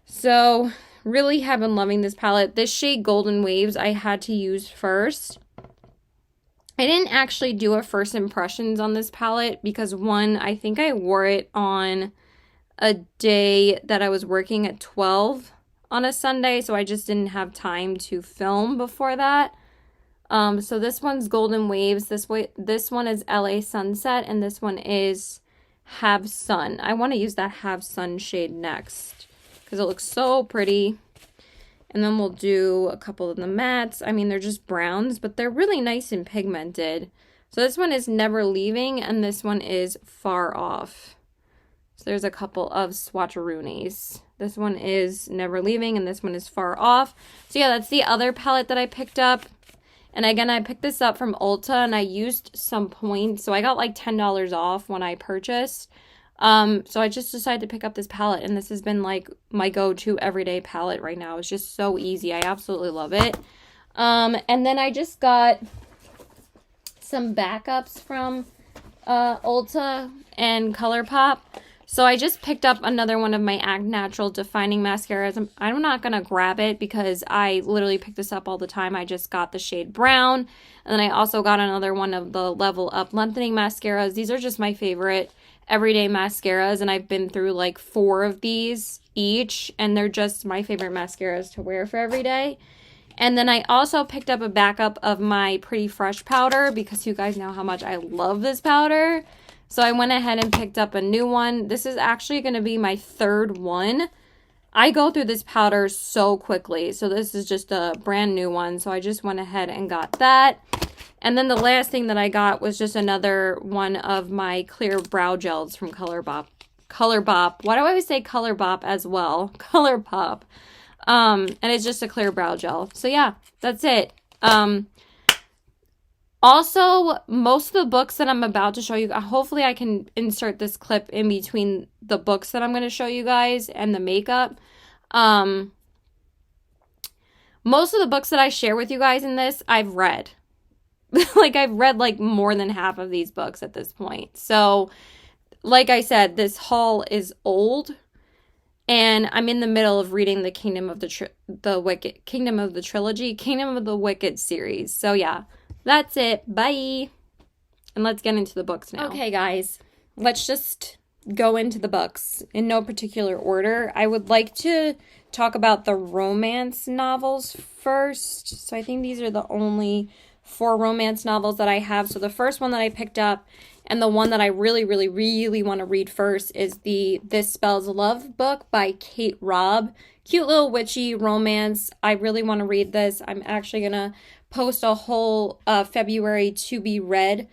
So really have been loving this palette. This shade Golden Waves I had to use first. I didn't actually do a first impressions on this palette because one, I think I wore it on a day that I was working at 12 on a Sunday, so I just didn't have time to film before that. So this one's Golden Waves. This one is LA Sunset, and this one is Have Sun. I want to use that Have Sun shade next because it looks so pretty. And then we'll do a couple of the mattes. I mean, they're just browns, but they're really nice and pigmented. So this one is Never Leaving, and this one is Far Off. So there's a couple of swatcheroonies. This one is Never Leaving, and this one is Far Off. So yeah, that's the other palette that I picked up. And again, I picked this up from Ulta and I used some points. So I got like $10 off when I purchased. So I just decided to pick up this palette, and this has been like my go-to everyday palette right now. It's just so easy. I absolutely love it. And then I just got some backups from Ulta and ColourPop. So I just picked up another one of my Act Natural Defining Mascaras. I'm not going to grab it because I literally pick this up all the time. I just got the shade Brown. And then I also got another one of the Level Up Lengthening Mascaras. These are just my favorite everyday mascaras. And I've been through like 4 of these each. And they're just my favorite mascaras to wear for every day. And then I also picked up a backup of my Pretty Fresh powder because you guys know how much I love this powder. So I went ahead and picked up a new one. This is actually going to be my 3rd one. I go through this powder so quickly. So this is just a brand new one. So I just went ahead and got that. And then the last thing that I got was just another one of my clear brow gels from ColourPop. ColourPop. Why do I always say ColourPop as well? ColourPop. And it's just a clear brow gel. So yeah, that's it. Also, most of the books that I'm about to show you, hopefully I can insert this clip in between the books that I'm going to show you guys and the makeup. Most of the books that I share with you guys in this, I've read. Like, I've read like more than half of these books at this point. So, like I said, this haul is old. And I'm in the middle of reading the Kingdom of the Wicked series. So yeah, that's it. Bye. And let's get into the books now. Okay, guys, let's just go into the books in no particular order. I would like to talk about the romance novels first. So I think these are the only 4 romance novels that I have. So the first one that I picked up, and the one that I really, really, really want to read first, is the This Spells Love book by Kate Robb. Cute little witchy romance. I really want to read this. I'm actually going to post a whole February to be read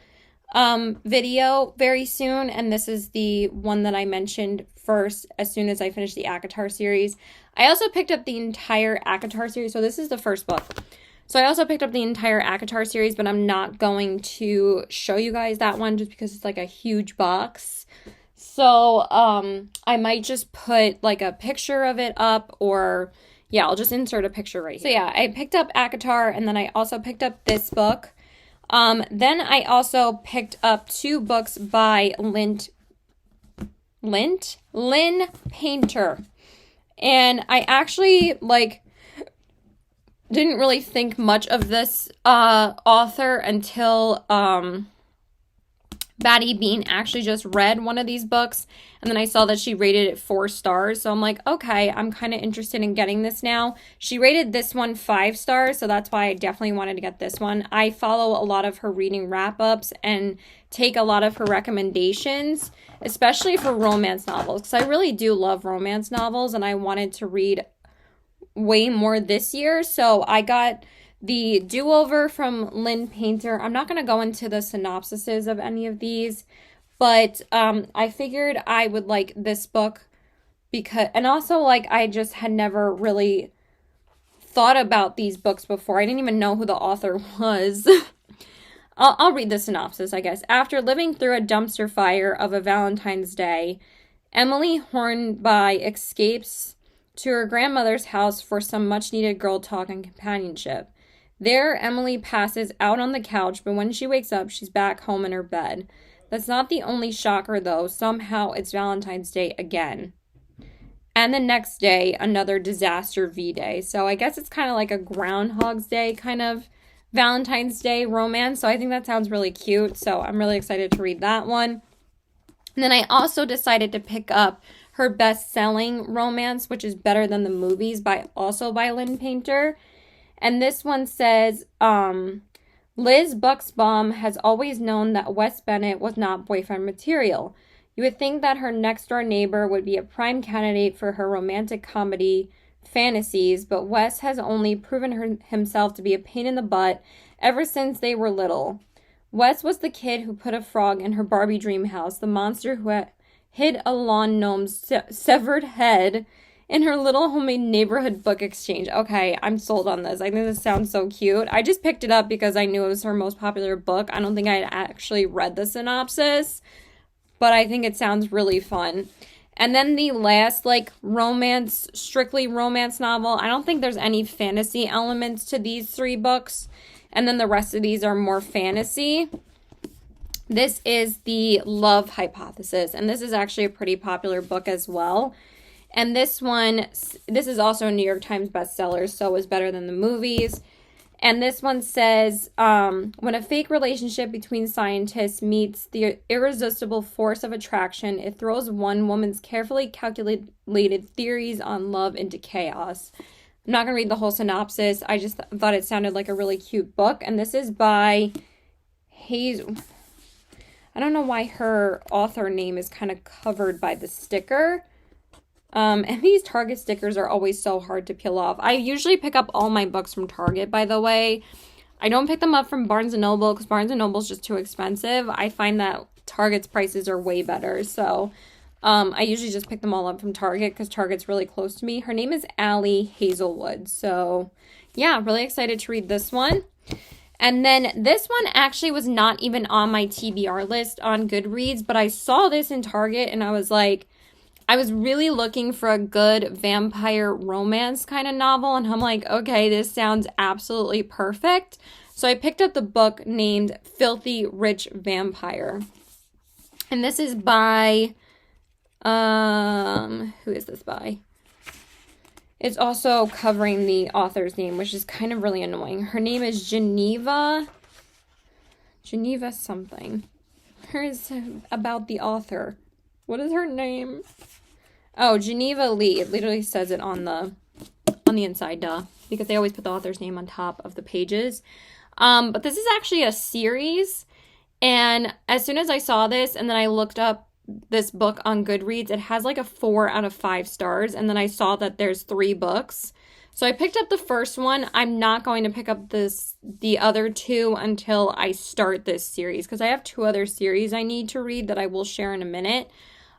video very soon. And this is the one that I mentioned first as soon as I finish the ACOTAR series. I also picked up the entire ACOTAR series. So this is the first book. So I also picked up the entire ACOTAR series, but I'm not going to show you guys that one just because it's like a huge box. So I might just put like a picture of it up, or yeah, I'll just insert a picture right here. So yeah, I picked up ACOTAR, and then I also picked up this book. Then I also picked up 2 books by Lynn Painter. And I actually didn't really think much of this author until Batty Bean actually just read one of these books, and then I saw that she rated it 4 stars. So I'm like, okay, I'm kind of interested in getting this now. She rated this one 5 stars, so that's why I definitely wanted to get this one. I follow a lot of her reading wrap-ups and take a lot of her recommendations, especially for romance novels, because I really do love romance novels, and I wanted to read way more this year. So I got the Do-Over from Lynn Painter. I'm not going to go into the synopsises of any of these, but I figured I would like this book because, and also I just had never really thought about these books before. I didn't even know who the author was. I'll read the synopsis, I guess. After living through a dumpster fire of a Valentine's Day, Emily Hornby escapes to her grandmother's house for some much-needed girl talk and companionship. There, Emily passes out on the couch, but when she wakes up, she's back home in her bed. That's not the only shocker, though. Somehow, it's Valentine's Day again. And the next day, another disaster V-Day. So I guess it's kind of like a Groundhog's Day kind of Valentine's Day romance. So I think that sounds really cute. So I'm really excited to read that one. And then I also decided to pick up her best-selling romance, which is Better Than the Movies, also by Lynn Painter. And this one says, Liz Buxbaum has always known that Wes Bennett was not boyfriend material. You would think that her next-door neighbor would be a prime candidate for her romantic comedy fantasies, but Wes has only proven himself to be a pain in the butt ever since they were little. Wes was the kid who put a frog in her Barbie dream house, the monster who hid a lawn gnome's severed head in her little homemade neighborhood book exchange. Okay, I'm sold on this. I think this sounds so cute. I just picked it up because I knew it was her most popular book. I don't think I had actually read the synopsis, but I think it sounds really fun. And then the last, like, romance, strictly romance novel. I don't think there's any fantasy elements to these 3 books. And then the rest of these are more fantasy. This is The Love Hypothesis. And this is actually a pretty popular book as well. And this is also a New York Times bestseller, so it was better than the movies. And this one says, when a fake relationship between scientists meets the irresistible force of attraction, it throws one woman's carefully calculated theories on love into chaos. I'm not going to read the whole synopsis. I just thought it sounded like a really cute book. And this is by Hazel. I don't know why her author name is kind of covered by the sticker. And these Target stickers are always so hard to peel off. I usually pick up all my books from Target, by the way. I don't pick them up from Barnes & Noble because Barnes & Noble is just too expensive. I find that Target's prices are way better. So I usually just pick them all up from Target because Target's really close to me. Her name is Allie Hazelwood. So yeah, really excited to read this one. And then this one actually was not even on my TBR list on Goodreads, but I saw this in Target and I was like, I was really looking for a good vampire romance kind of novel, and I'm like, okay, this sounds absolutely perfect. So I picked up the book named Filthy Rich Vampire. And this is by, who is this by? It's also covering the author's name, which is kind of really annoying. Her name is Geneva something. Here's about the author. What is her name? Oh, Geneva Lee. It literally says it on the inside, duh. Because they always put the author's name on top of the pages. But this is actually a series. And as soon as I saw this and then I looked up this book on Goodreads, it has like a 4 out of 5 stars. And then I saw that there's 3 books. So I picked up the first one. I'm not going to pick up the other 2 until I start this series. Because I have 2 other series I need to read that I will share in a minute.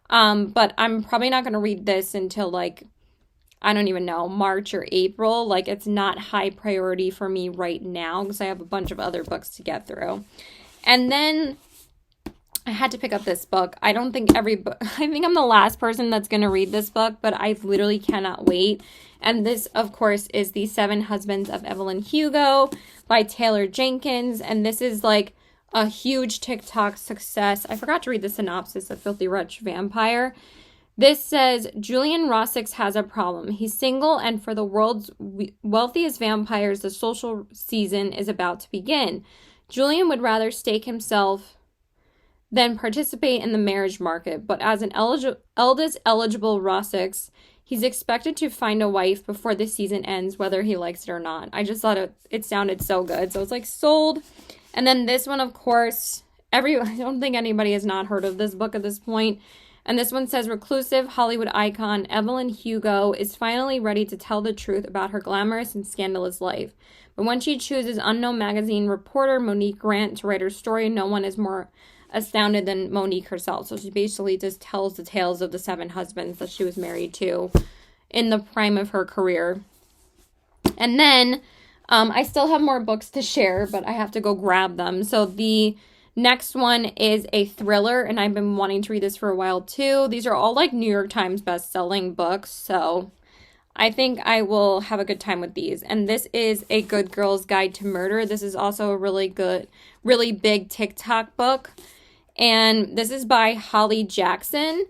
But I'm probably not going to read this until like, I don't even know, March or April. Like, it's not high priority for me right now because I have a bunch of other books to get through. And then I had to pick up this book. I think I'm the last person that's going to read this book, but I literally cannot wait. And this, of course, is The 7 Husbands of Evelyn Hugo by Taylor Jenkins. And this is like a huge TikTok success. I forgot to read the synopsis of Filthy Rich Vampire. This says, Julian Rossix has a problem. He's single, and for the world's wealthiest vampires, the social season is about to begin. Julian would rather stake himself than participate in the marriage market, but as an eldest eligible Rossix, he's expected to find a wife before the season ends, whether he likes it or not. I just thought it sounded so good, so it's like sold. And then this one, of course, I don't think anybody has not heard of this book at this point. And this one says, reclusive Hollywood icon Evelyn Hugo is finally ready to tell the truth about her glamorous and scandalous life. But when she chooses unknown magazine reporter Monique Grant to write her story, no one is more astounded than Monique herself. So she basically just tells the tales of the 7 husbands that she was married to in the prime of her career. And then I still have more books to share, but I have to go grab them. So the next one is a thriller, and I've been wanting to read this for a while too. These are all like New York Times best-selling books, so I think I will have a good time with these. And this is A Good Girl's Guide to Murder. This is also a really big TikTok book. And this is by Holly Jackson.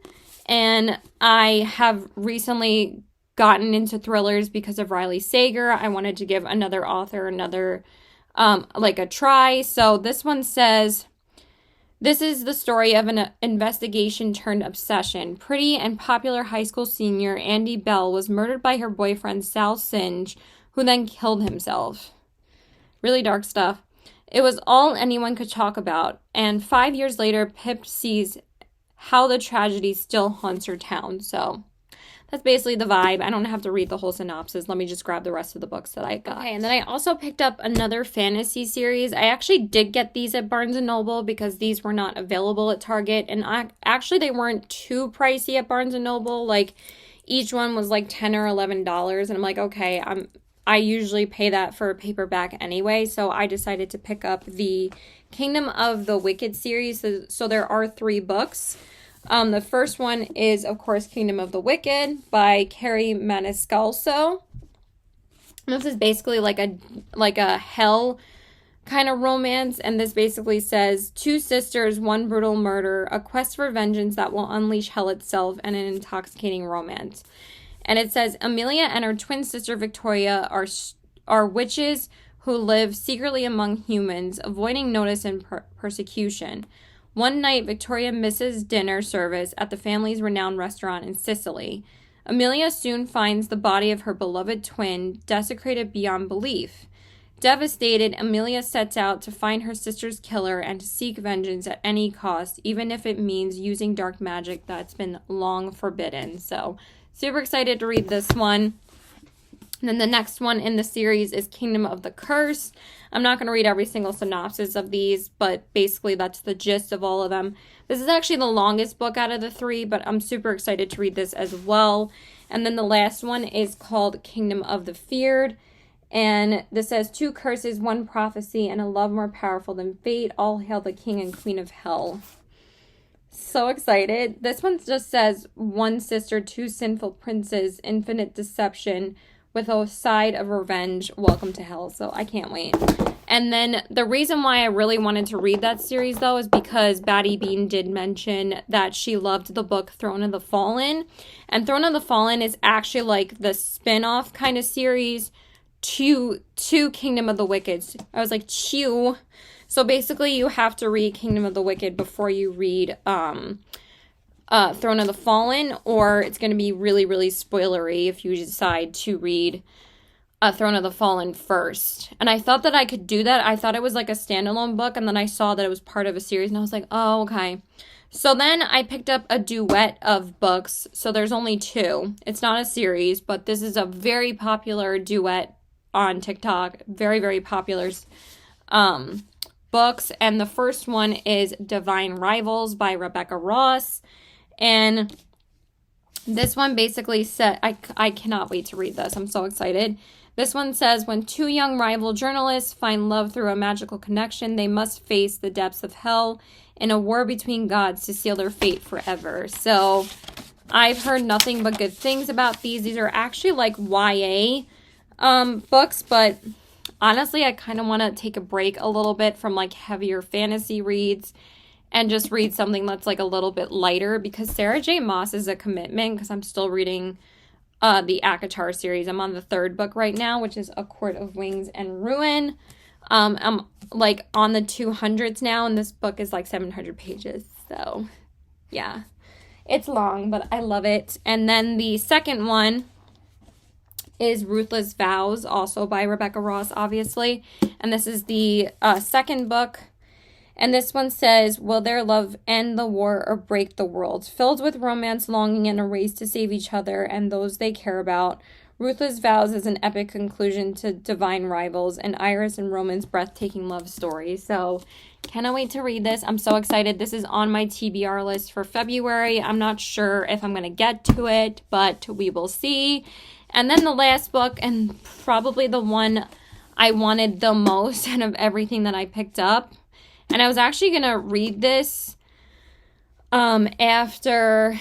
And I have recently gotten into thrillers because of Riley Sager. I wanted to give another author a try. So this one says, this is the story of an investigation turned obsession. Pretty and popular high school senior Andy Bell was murdered by her boyfriend Sal Singe, who then killed himself. Really dark stuff. It was all anyone could talk about. And 5 years later, Pip sees how the tragedy still haunts her town. So that's basically the vibe. I don't have to read the whole synopsis. Let me just grab the rest of the books that I got. Okay, and then I also picked up another fantasy series. I actually did get these at Barnes & Noble because these were not available at Target. And actually, they weren't too pricey at Barnes & Noble. Like, Each one was like $10 or $11, and I'm like, okay, I usually pay that for a paperback anyway, so I decided to pick up the Kingdom of the Wicked series. So there are 3 books. The first one is, of course, Kingdom of the Wicked by Carrie Maniscalco. This is basically like a hell kind of romance, and this basically says 2 sisters, 1 brutal murder, a quest for vengeance that will unleash hell itself, and an intoxicating romance. And it says Amelia and her twin sister Victoria are witches who live secretly among humans, avoiding notice and persecution. One night, Victoria misses dinner service at the family's renowned restaurant in Sicily. Amelia soon finds the body of her beloved twin desecrated beyond belief. Devastated, Amelia sets out to find her sister's killer and to seek vengeance at any cost, even if it means using dark magic that's been long forbidden. So, super excited to read this one. And then the next one in the series is Kingdom of the Curse. I'm not going to read every single synopsis of these, but basically that's the gist of all of them. This is actually the longest book out of the 3, but I'm super excited to read this as well. And then the last one is called Kingdom of the Feared. And this says 2 curses, 1 prophecy, and a love more powerful than fate. All hail the king and queen of hell. So excited. This one just says 1 sister, 2 sinful princes, infinite deception, with a side of revenge, welcome to hell. So I can't wait. And then the reason why I really wanted to read that series, though, is because Batty Bean did mention that she loved the book Throne of the Fallen. And Throne of the Fallen is actually like the spin-off kind of series to Kingdom of the Wicked. I was like, chew. So basically you have to read Kingdom of the Wicked before you read Throne of the Fallen, or it's going to be really, really spoilery if you decide to read Throne of the Fallen first. And I thought that I could do that. I thought it was like a standalone book, and then I saw that it was part of a series, and I was like, oh, okay. So then I picked up a duet of books. So there's only 2. It's not a series, but this is a very popular duet on TikTok. Very, very popular books. And the first one is Divine Rivals by Rebecca Ross. And this one basically said, I cannot wait to read this. I'm so excited. This one says, when 2 young rival journalists find love through a magical connection, they must face the depths of hell in a war between gods to seal their fate forever. So I've heard nothing but good things about these. These are actually like YA books, but honestly, I kind of want to take a break a little bit from like heavier fantasy reads and just read something that's like a little bit lighter, because Sarah J. Maas is a commitment, because I'm still reading the ACOTAR series. I'm on the 3rd book right now, which is A Court of Wings and Ruin. I'm like on the 200s now, and this book is like 700 pages. So yeah, it's long, but I love it. And then the second one is Ruthless Vows, also by Rebecca Ross, obviously. And this is the second book. And this one says, will their love end the war or break the world? Filled with romance, longing, and a race to save each other and those they care about, Ruthless Vows is an epic conclusion to Divine Rivals, and Iris and Roman's breathtaking love story. So, cannot wait to read this. I'm so excited. This is on my TBR list for February. I'm not sure if I'm going to get to it, but we will see. And then the last book, and probably the one I wanted the most out of everything that I picked up. And I was actually going to read this after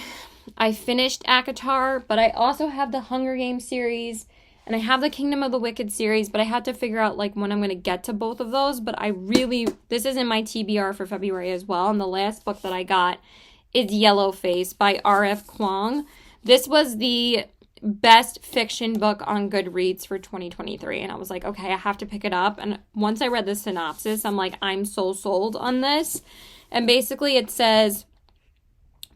I finished ACOTAR, but I also have the Hunger Games series, and I have the Kingdom of the Wicked series, but I had to figure out like when I'm going to get to both of those. But this is in my TBR for February as well. And the last book that I got is Yellowface by R.F. Kuang. This was the best fiction book on Goodreads for 2023, and I was like, okay, I have to pick it up. And once I read the synopsis, I'm like, I'm so sold on this. And basically it says,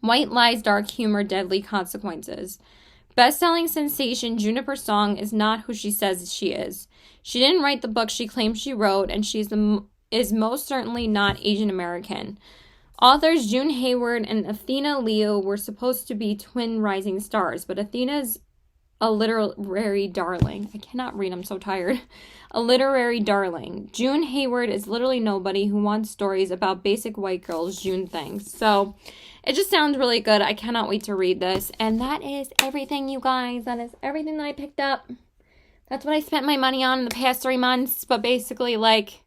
white lies, dark humor, deadly consequences. Best-selling sensation Juniper Song is not who she says she is. She didn't write the book she claims she wrote, and is most certainly not Asian American. Authors June Hayward and Athena Leo were supposed to be twin rising stars, but Athena's a literary darling. I cannot read, I'm so tired. A literary darling. June Hayward is literally nobody who wants stories about basic white girls, June thinks. So it just sounds really good. I cannot wait to read this. And that is everything, you guys. That is everything that I picked up. That's what I spent my money on in the past 3 months. But basically, like,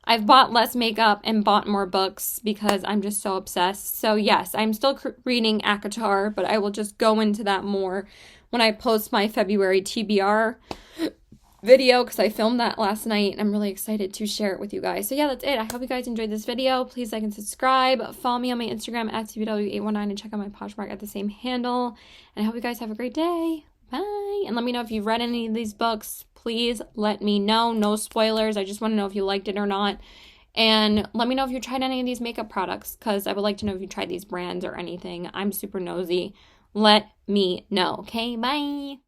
I've bought less makeup and bought more books because I'm just so obsessed. So yes, I'm still reading ACOTAR, but I will just go into that more when I post my February TBR video, because I filmed that last night and I'm really excited to share it with you guys. So yeah, that's it. I hope you guys enjoyed this video. Please like and subscribe. Follow me on my Instagram at TBW819 and check out my Poshmark at the same handle. And I hope you guys have a great day. Bye. And let me know if you've read any of these books. Please let me know. No spoilers. I just want to know if you liked it or not. And let me know if you tried any of these makeup products, because I would like to know if you tried these brands or anything. I'm super nosy. Let me know. Okay, bye.